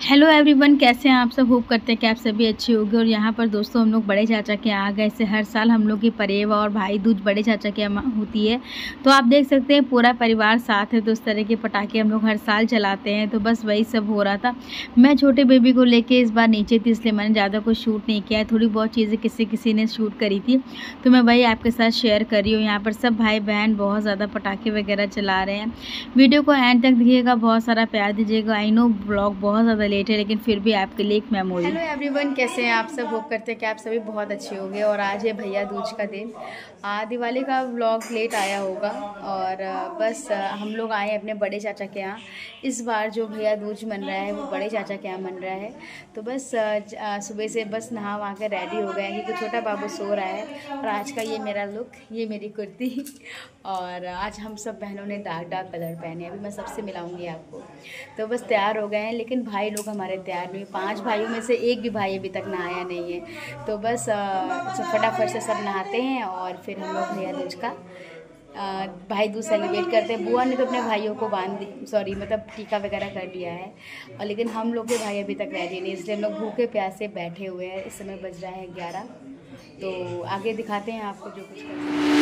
Hello everyone, कैसे हैं आप सब। होप करते हैं कि आप सभी अच्छे होंगे। और यहाँ पर दोस्तों हम लोग बड़े चाचा के यहाँ गए। से हर साल हम लोग की परेवा और भाई दूज बड़े चाचा के यहाँ होती है। तो आप देख सकते हैं पूरा परिवार साथ है, तो उस तरह के पटाखे हम लोग हर साल चलाते हैं। तो बस वही सब हो रहा था। मैं छोटे बेबी को लेके इस बार नीचे थी, इसलिए मैंने ज़्यादा कुछ शूट नहीं किया है। थोड़ी बहुत चीज़ें किसी ने शूट करी थी, तो मैं वही आपके साथ शेयर कर रही हूँ। यहाँ पर सब भाई बहन बहुत ज़्यादा पटाखे वगैरह चला रहे हैं। वीडियो को एंड तक देखिएगा, बहुत सारा प्यार दीजिएगा। आई नो ब्लॉग बहुत ज़्यादा लेट है, लेकिन फिर भी आपके लिए एक मेमोरी। हेलो एवरीवन, कैसे हैं आप सब। होप करते हैं कि आप सभी बहुत अच्छे होंगे। और आज है भैया दूज का दिन। दिवाली का व्लॉग लेट आया होगा। और बस हम लोग आए अपने बड़े चाचा के यहाँ। इस बार जो भैया दूज मन रहा है वो बड़े चाचा के यहाँ मन रहा है। तो बस सुबह से बस नहा वहाँ के रेडी हो गए हैं, क्योंकि छोटा बाबू सो रहा है। और आज का ये मेरा लुक, ये मेरी कुर्ती। और आज हम सब बहनों ने डार्क कलर पहने। अभी मैं सबसे मिलाऊंगी आपको। तो बस तैयार हो गए हैं, लेकिन भाई लोग हमारे तैयार नहीं। 5 भाइयों में से एक भी भाई अभी तक नहाया नहीं है। तो बस फटाफट से सब नहाते हैं और फिर हम लोग भैया दूज का भाई दूज सेलिब्रेट करते हैं। बुआ ने तो अपने भाइयों को मतलब टीका वगैरह कर दिया है। और लेकिन हम लोग के भाई अभी तक रेडी नहीं, इसलिए हम लोग भूखे प्यासे बैठे हुए हैं। इस समय बज रहा है 11। तो आगे दिखाते हैं आपको जो कुछ करते हैं।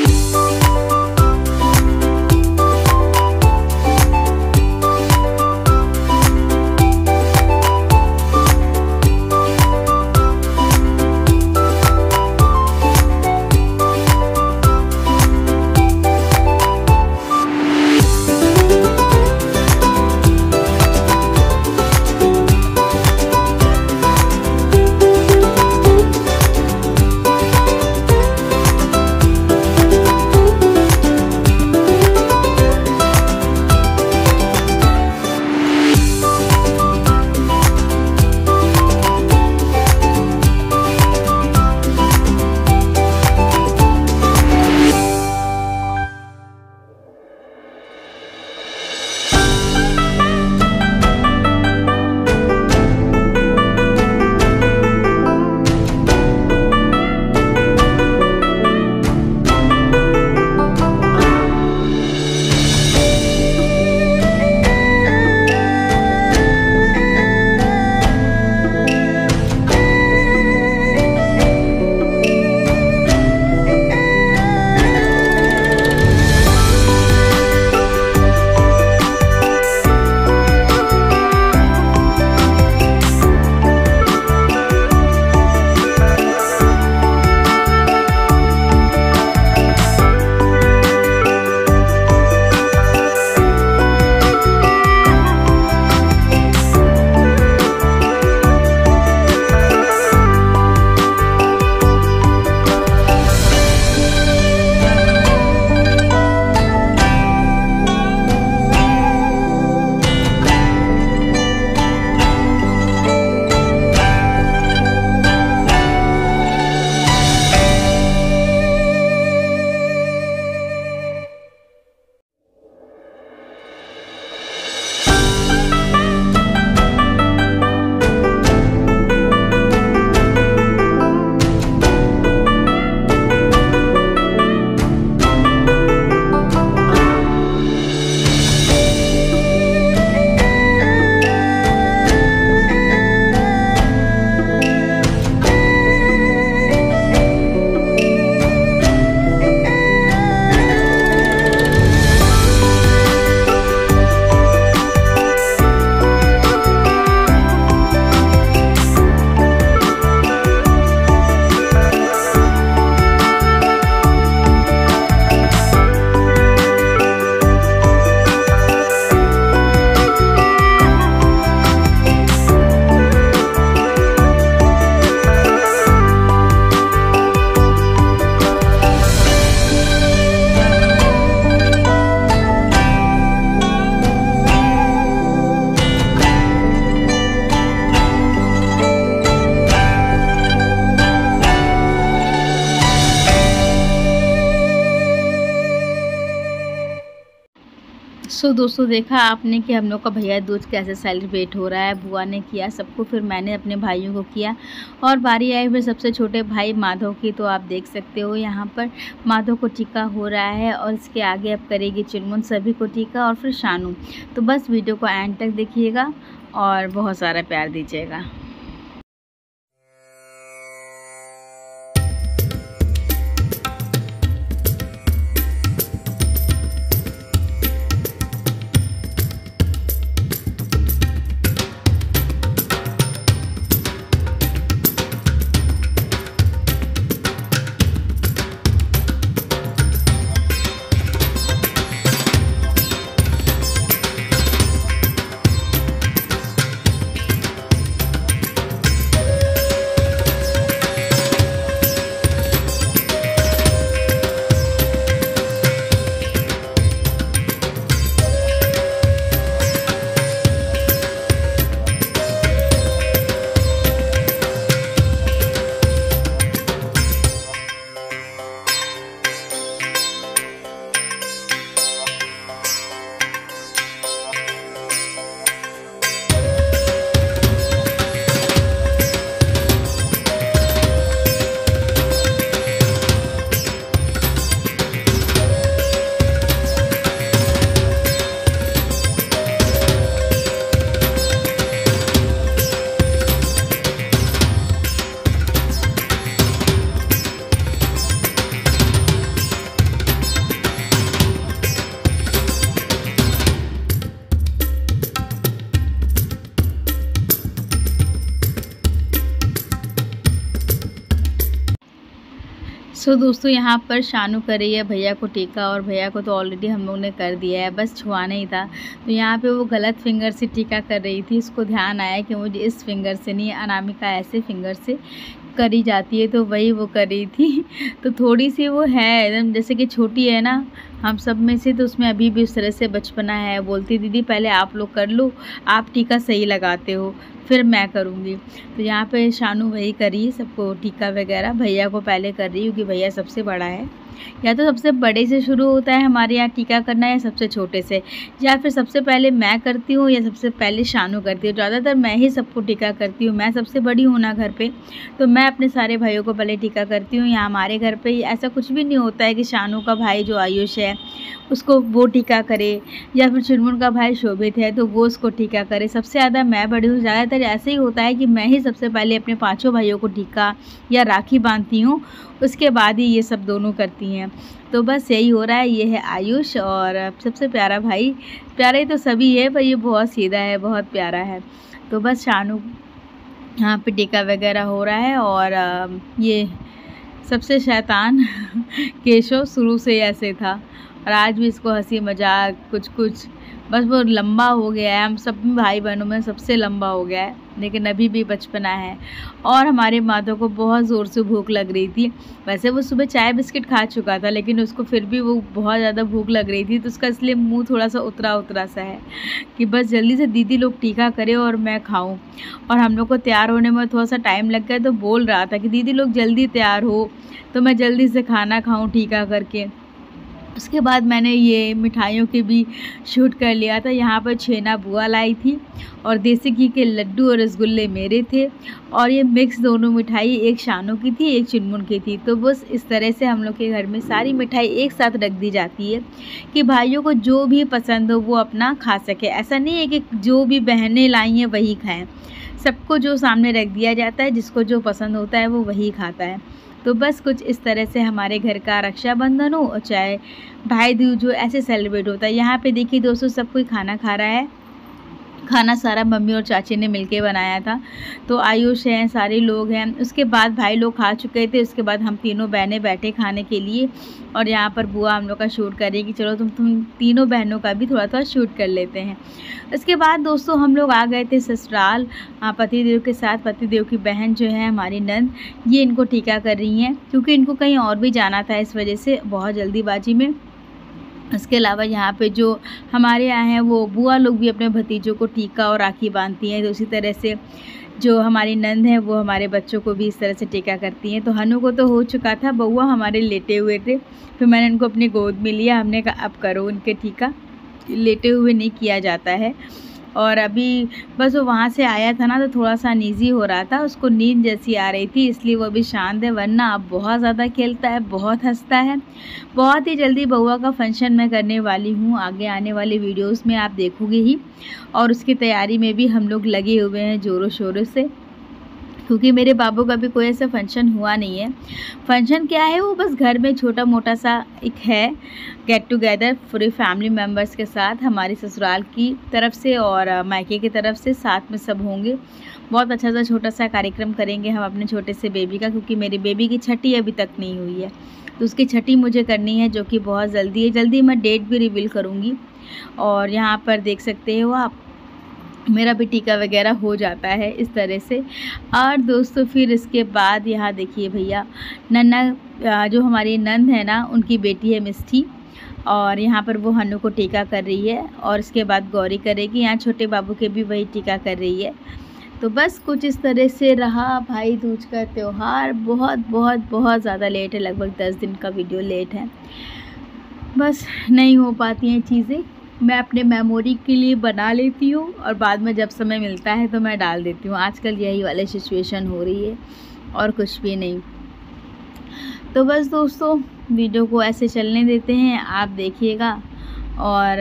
सो दोस्तों देखा आपने कि हम लोग का भैया दूज कैसे सेलिब्रेट हो रहा है। बुआ ने किया सबको, फिर मैंने अपने भाइयों को किया और बारी आई फिर सबसे छोटे भाई माधव की। तो आप देख सकते हो यहाँ पर माधव को टीका हो रहा है और इसके आगे अब करेगी चुनमुन सभी को टीका और फिर शानू। तो बस वीडियो को एंड तक देखिएगा और बहुत सारा प्यार दीजिएगा। सो दोस्तों यहाँ पर शानू कर रही है भैया को टीका और भैया को तो ऑलरेडी हम लोग ने कर दिया है, बस छुआना ही था। तो यहाँ पे वो गलत फिंगर से टीका कर रही थी, उसको ध्यान आया कि मुझे इस फिंगर से नहीं, अनामिका ऐसे फिंगर से करी जाती है, तो वही वो कर रही थी। तो थोड़ी सी वो है एकदम जैसे कि छोटी है ना हम सब में से, तो उसमें अभी भी उस तरह से बचपना है। बोलती दीदी पहले आप लोग कर लो, आप टीका सही लगाते हो, फिर मैं करूँगी। तो यहाँ पे शानू वही करी सबको टीका वगैरह, भैया को पहले कर रही क्योंकि भैया सबसे बड़ा है। या तो सबसे बड़े से शुरू होता है हमारे यहाँ टीका करना, या सबसे छोटे से, या फिर सबसे पहले मैं करती हूँ या सबसे पहले शानू करती हूँ। ज़्यादातर मैं ही सबको टीका करती हूँ, मैं सबसे बड़ी हूँ ना घर पे, तो मैं अपने सारे भाइयों को पहले टीका करती हूँ। यहाँ हमारे घर पे ऐसा कुछ भी नहीं होता है कि शानू का भाई जो आयुष है उसको वो टीका करे, या फिर चुनमुन का भाई शोभित है तो वो उसको टीका करे। सबसे ज़्यादा मैं बड़ी हूँ। ज़्यादातर ऐसे ही होता है कि मैं ही सबसे पहले अपने पाँचों भाइयों को टीका या राखी बांधती हूँ, उसके बाद ही ये सब दोनों करती हैं। तो बस यही हो रहा है। ये है आयुष और सबसे प्यारा भाई, प्यारा ही तो सभी है पर ये बहुत सीधा है, बहुत प्यारा है। तो बस शानू यहाँ पे टीका वगैरह हो रहा है और ये सबसे शैतान केशव शुरू से ऐसे था और आज भी इसको हंसी मजाक कुछ कुछ, बस वो लंबा हो गया है, हम सब भाई बहनों में सबसे लंबा हो गया है, लेकिन अभी भी बचपना है। और हमारे माधव को बहुत ज़ोर से भूख लग रही थी। वैसे वो सुबह चाय बिस्किट खा चुका था, लेकिन उसको फिर भी वो बहुत ज़्यादा भूख लग रही थी, तो उसका इसलिए मुंह थोड़ा सा उतरा उतरा सा है कि बस जल्दी से दीदी लोग टीका करें और मैं खाऊं। और हम लोग को तैयार होने में थोड़ा सा टाइम लग गया, तो बोल रहा था कि दीदी लोग जल्दी तैयार हो तो मैं जल्दी से खाना खाऊँ टीका करके। उसके बाद मैंने ये मिठाइयों के भी शूट कर लिया था। यहाँ पर छेना बुआ लाई थी और देसी घी के लड्डू और रसगुल्ले मेरे थे, और ये मिक्स दोनों मिठाई एक शानू की थी एक चुनमुन की थी। तो बस इस तरह से हम लोग के घर में सारी मिठाई एक साथ रख दी जाती है कि भाइयों को जो भी पसंद हो वो अपना खा सके। ऐसा नहीं है कि जो भी बहनें लाई हैं वही खाएँ, सबको जो सामने रख दिया जाता है, जिसको जो पसंद होता है वो वही खाता है। तो बस कुछ इस तरह से हमारे घर का रक्षाबंधन हो और चाहे भाई दूज जो ऐसे सेलिब्रेट होता है। यहाँ पे देखिए दोस्तों सब कोई खाना खा रहा है। खाना सारा मम्मी और चाची ने मिलके बनाया था। तो आयुष हैं, सारे लोग हैं। उसके बाद भाई लोग खा चुके थे, उसके बाद हम तीनों बहनें बैठे खाने के लिए, और यहाँ पर बुआ हम लोग का शूट कर रही है कि चलो तुम तीनों बहनों का भी थोड़ा थोड़ा शूट कर लेते हैं। उसके बाद दोस्तों हम लोग आ गए थे ससुराल पतिदेव के साथ। पतिदेव की बहन जो है हमारी नंद, ये इनको टीका कर रही हैं क्योंकि इनको कहीं और भी जाना था, इस वजह से बहुत जल्दीबाजी में। इसके अलावा यहाँ पे जो हमारे यहाँ हैं वो बुआ लोग भी अपने भतीजों को टीका और राखी बांधती हैं। तो उसी तरह से जो हमारी नंद है वो हमारे बच्चों को भी इस तरह से टीका करती हैं। तो हनु को तो हो चुका था, बउआ हमारे लेटे हुए थे, फिर मैंने इनको अपनी गोद में लिया, हमने कहा अब करो उनके टीका। लेटे हुए नहीं किया जाता है। और अभी बस वो वहाँ से आया था ना, तो थोड़ा सा अनईज़ी हो रहा था, उसको नींद जैसी आ रही थी, इसलिए वो अभी शांत है, वरना अब बहुत ज़्यादा खेलता है, बहुत हंसता है। बहुत ही जल्दी बउआ का फंक्शन मैं करने वाली हूँ, आगे आने वाले वीडियोस में आप देखोगे ही। और उसकी तैयारी में भी हम लोग लगे हुए हैं ज़ोरों शोरों से, क्योंकि मेरे बाबू का भी कोई ऐसा फंक्शन हुआ नहीं है। फंक्शन क्या है, वो बस घर में छोटा मोटा सा एक है गेट टुगेदर पूरी फैमिली मेम्बर्स के साथ, हमारी ससुराल की तरफ से और मायके की तरफ से साथ में सब होंगे। बहुत अच्छा सा छोटा सा कार्यक्रम करेंगे हम अपने छोटे से बेबी का, क्योंकि मेरी बेबी की छठी अभी तक नहीं हुई है, तो उसकी छठी मुझे करनी है, जो कि बहुत जल्दी है। जल्दी मैं डेट भी रिवील करूँगी। और यहाँ पर देख सकते हो आप, मेरा भी टीका वगैरह हो जाता है इस तरह से। और दोस्तों फिर इसके बाद यहाँ देखिए भैया, नन्ना जो हमारी नंद है ना, उनकी बेटी है मिष्टी, और यहाँ पर वो हन्नू को टीका कर रही है, और इसके बाद गौरी करेगी। यहाँ छोटे बाबू के भी वही टीका कर रही है। तो बस कुछ इस तरह से रहा भाई दूज का त्यौहार। बहुत बहुत बहुत ज़्यादा लेट है, लगभग 10 दिन का वीडियो लेट है। बस नहीं हो पाती हैं चीज़ें, मैं अपने मेमोरी के लिए बना लेती हूँ और बाद में जब समय मिलता है तो मैं डाल देती हूँ। आजकल यही वाली सिचुएशन हो रही है और कुछ भी नहीं। तो बस दोस्तों वीडियो को ऐसे चलने देते हैं, आप देखिएगा और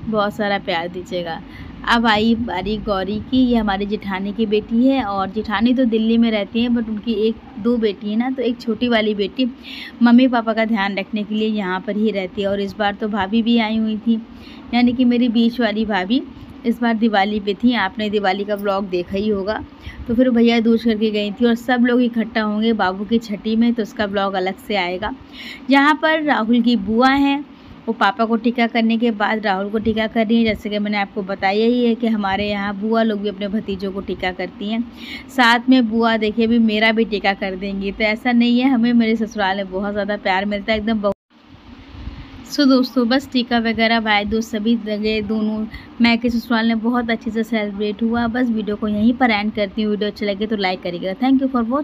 बहुत सारा प्यार दीजिएगा। अब आई बारी गौरी की। ये हमारी जेठानी की बेटी है, और जेठानी तो दिल्ली में रहती हैं, बट उनकी 1-2 बेटी है ना, तो एक छोटी वाली बेटी मम्मी पापा का ध्यान रखने के लिए यहाँ पर ही रहती है। और इस बार तो भाभी भी आई हुई थी, यानी कि मेरी बीच वाली भाभी इस बार दिवाली पे थी। आपने दिवाली का व्लॉग देखा ही होगा। तो फिर भैया दूज करके गई थी, और सब लोग इकट्ठा होंगे बाबू की छठी में, तो उसका व्लॉग अलग से आएगा। यहाँ पर राहुल की बुआ हैं, वो पापा को टीका करने के बाद राहुल को टीका कर रही है। जैसे कि मैंने आपको बताया ही है कि हमारे यहाँ बुआ लोग भी अपने भतीजों को टीका करती हैं। साथ में बुआ देखिए भी मेरा भी टीका कर देंगी, तो ऐसा नहीं है, हमें मेरे ससुराल में बहुत ज़्यादा प्यार मिलता है एकदम। सो दोस्तों बस टीका वगैरह भाई दूज सभी जगह दोनों मायके ससुराल में बहुत अच्छे से सेलिब्रेट हुआ। बस वीडियो को यहीं पर एंड करती हूँ। वीडियो अच्छा लगे तो लाइक करिएगा। Thank you for watching.